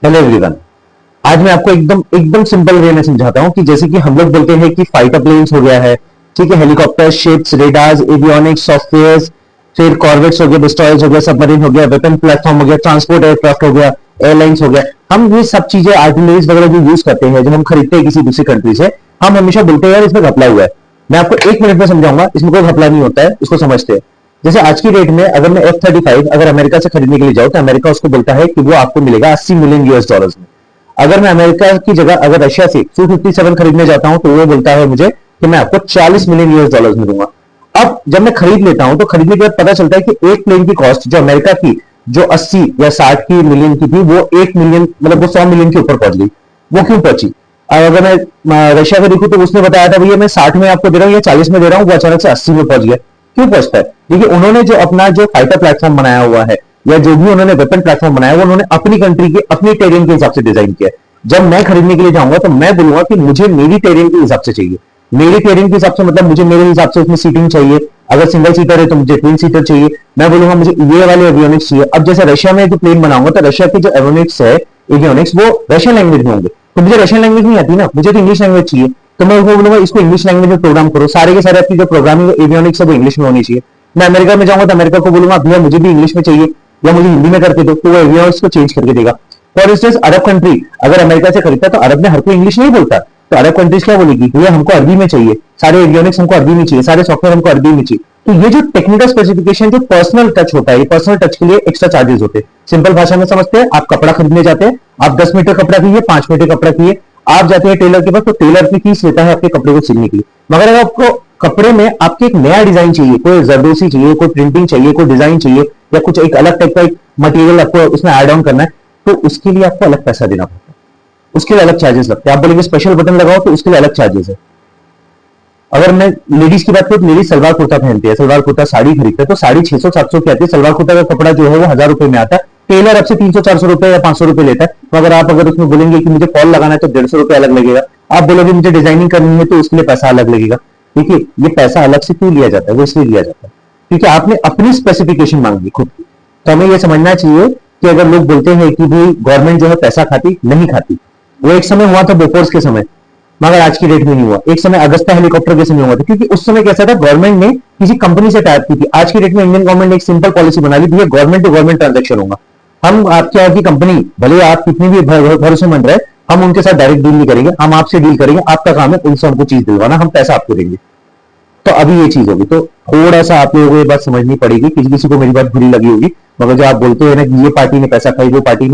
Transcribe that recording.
Hello everyone. आज मैं आपको एकदम एकदम सिंपल वे में समझाता हूं कि जैसे कि हम लोग बोलते हैं कि फाइटर प्लेन्स हो गया है, ठीक है, helicopter, ships, radars, avionics, software, फिर कॉर्वेट्स हो गया, डिस्ट्रॉयर्स हो गया, सबमरीन हो गया, वेपन प्लेटफॉर्म हो गया, ट्रांसपोर्ट एयरक्राफ्ट हो गया, एयरलाइंस हो गया। हम ये सब चीजें आर्टिलरीज वगैरह जो यूज करते हैं, जो हम खरीदते हैं किसी दूसरी कंट्री से, हम हमेशा बोलते हैं यार इसमें घपला हुआ है। मैं आपको 1 मिनट में समझाऊंगा, इसमें कोई घपला नहीं होता है, इसको समझते हैं। जैसे आज की डेट में अगर मैं F-35 अगर अमेरिका से खरीदने के लिए जाऊं तो अमेरिका उसको बोलता है कि वो आपको मिलेगा 80 मिलियन US डॉलर्स में। अगर मैं अमेरिका की जगह अगर रशिया से Su-57 खरीदने जाता हूं तो वो बोलता है मुझे कि मैं आपको 40 मिलियन US डॉलर्स में दूंगा। अब जब मैं खरीद लेता हूं तो खरीदने के बाद पता चलता है कि एक प्लेन की कॉस्ट जो अमेरिका की जो 80 या 60 की मिलियन की थी वो 1 मिलियन मतलब वो 100 मिलियन के ऊपर पहुंच गई। वो क्यों पहुंची? और अगर मैं रशिया को देखूं तो उसने बताया था भैया मैं 60 में आपको दे रहा हूं या 40 में दे रहा हूं, वो अचानक से 80 में पहुंच गया। क्यों पहुंचता है? देखिए उन्होंने जो अपना जो फाइटर प्लेटफॉर्म बनाया हुआ है या जो भी उन्होंने वेपन प्लेटफॉर्म बनाया वो उन्होंने अपनी कंट्री के अपनी टेरियन के हिसाब से डिजाइन किया है। जब मैं खरीदने के लिए जाऊंगा तो मैं बोलूंगा कि मुझे मेरी टेरियन के हिसाब से चाहिए। मेरी टेरियन के हिसाब से मतलब मुझे मेरे हिसाब से उसमें सीटिंग चाहिए। अगर सिंगल सीटर है तो मुझे ट्विन सीटर चाहिए। मैं बोलूंगा मुझे ये वाले एवियोनिक्स चाहिए। अब जैसे रशिया में जो प्लेन बनाऊंगा तो रशिया के जो एवियोनिक्स है एवियोनिक्स वो रशियन लैंग्वेज में होंगे, तो मुझे रशियन लैंग्वेज नहीं आती ना, मुझे तो इंग्लिश लैंग्वेज चाहिए। तो मैं उसको बोलूंगा इसको इंग्लिश लैंग्वेज में प्रोग्राम करो, सारे के सारे आपकी जो प्रोग्रामिंग एवियोनिक्स है वो इंग्लिश में होनी चाहिए। मैं अमेरिका में जाऊंगा तो अमेरिका को बोलूंगा भैया मुझे भी इंग्लिश में चाहिए या मुझे हिंदी में करके दो, तो वो एवियोनिक्स को चेंज करके देगा। फॉर इंस्टेंस अरब कंट्री अगर अमेरिका से खरीदता तो अरब में हर कोई इंग्लिश नहीं बोलता, तो अरब कंट्रीज क्या बोलेगी भैया हमको अरबी में चाहिए, सारे एवियोनिक्स हमको अरबी में चाहिए, सारे सॉफ्टवेयर हमको अरबी में चाहिए। तो ये जो टेक्निकल स्पेसिफिकेशन जो पर्सनल टच होता है, ये पर्सनल टच के लिए एक्स्ट्रा चार्जेस होते हैं। सिंपल भाषा में समझते हैं, आप कपड़ा खरीदने जाते हैं, आप 10 मीटर कपड़ा चाहिए, 5 मीटर कपड़ा चाहिए, आप जाते हैं टेलर के पास तो टेलर की फीस लेता है आपके कपड़े को सिलने के लिए। मगर अगर आपको कपड़े में आपके एक नया डिजाइन चाहिए, कोई जरदोसी चाहिए, कोई प्रिंटिंग चाहिए, कोई डिजाइन चाहिए या कुछ एक अलग टाइप का एक मटेरियल आपको उसमें ऐड ऑन करना है, तो उसके लिए आपको अलग पैसा देना पड़ता है, उसके लिए अलग चार्जेस लगते हैं। आप बोलेंगे स्पेशल बटन लगाओ तो उसके लिए अलग चार्जेस है। अगर मैं लेडीज की बात करूं तो लेडीज सलवार कुर्ता पहनती है, सलवार कुर्ता साड़ी खरीदते हैं तो साड़ी 600-700 की आती है। सलवार कुर्ता का कपड़ा जो है वो 1000 रुपए में आता है। टेलर आपसे 300-400 रुपए या 500 रुपए लेता है। तो अगर उसमें बोलेंगे कि मुझे फॉल लगाना है तो 150 रुपए अलग लगेगा। आप बोलोगे मुझे डिजाइनिंग करनी है तो उसके लिए पैसा अलग लगेगा। देखिए ये पैसा अलग से क्यों लिया जाता है? वो इसलिए लिया जाता है क्योंकि आपने अपनी स्पेसिफिकेशन मांगी खुद की। तो हमें यह समझना चाहिए कि अगर लोग बोलते हैं कि भाई गवर्नमेंट जो है पैसा खाती, नहीं खाती। वो एक समय हुआ था बोफोर्स के समय, मगर आज की डेट में नहीं हुआ। एक समय अगस्ता हेलीकॉप्टर के समय हुआ था, क्योंकि उस समय कैसा था गवर्नमेंट ने किसी कंपनी से टाइप की थी। आज की डेट में इंडियन गवर्नमेंट ने एक सिंपल पॉलिसी बना ली, गवर्नमेंट टू गवर्नमेंट ट्रांजेक्शन होगा। हम आपके आपकी कंपनी भले आप कितनी भी भरोसेमंद रहे, हम उनके साथ डायरेक्ट डील नहीं करेंगे, हम आपसे डील करेंगे। आपका काम है उनसे हमको चीज दिलवाना, हम पैसा आपको देंगे। तो अभी ये चीज होगी, तो थोड़ा सा आप लोगों को ये बात समझनी पड़ेगी। किसी किसी को मेरी बात बुरी लगी होगी, मगर जो आप बोलते हैं ना कि ये पार्टी ने पैसा खाई, वो पार्टी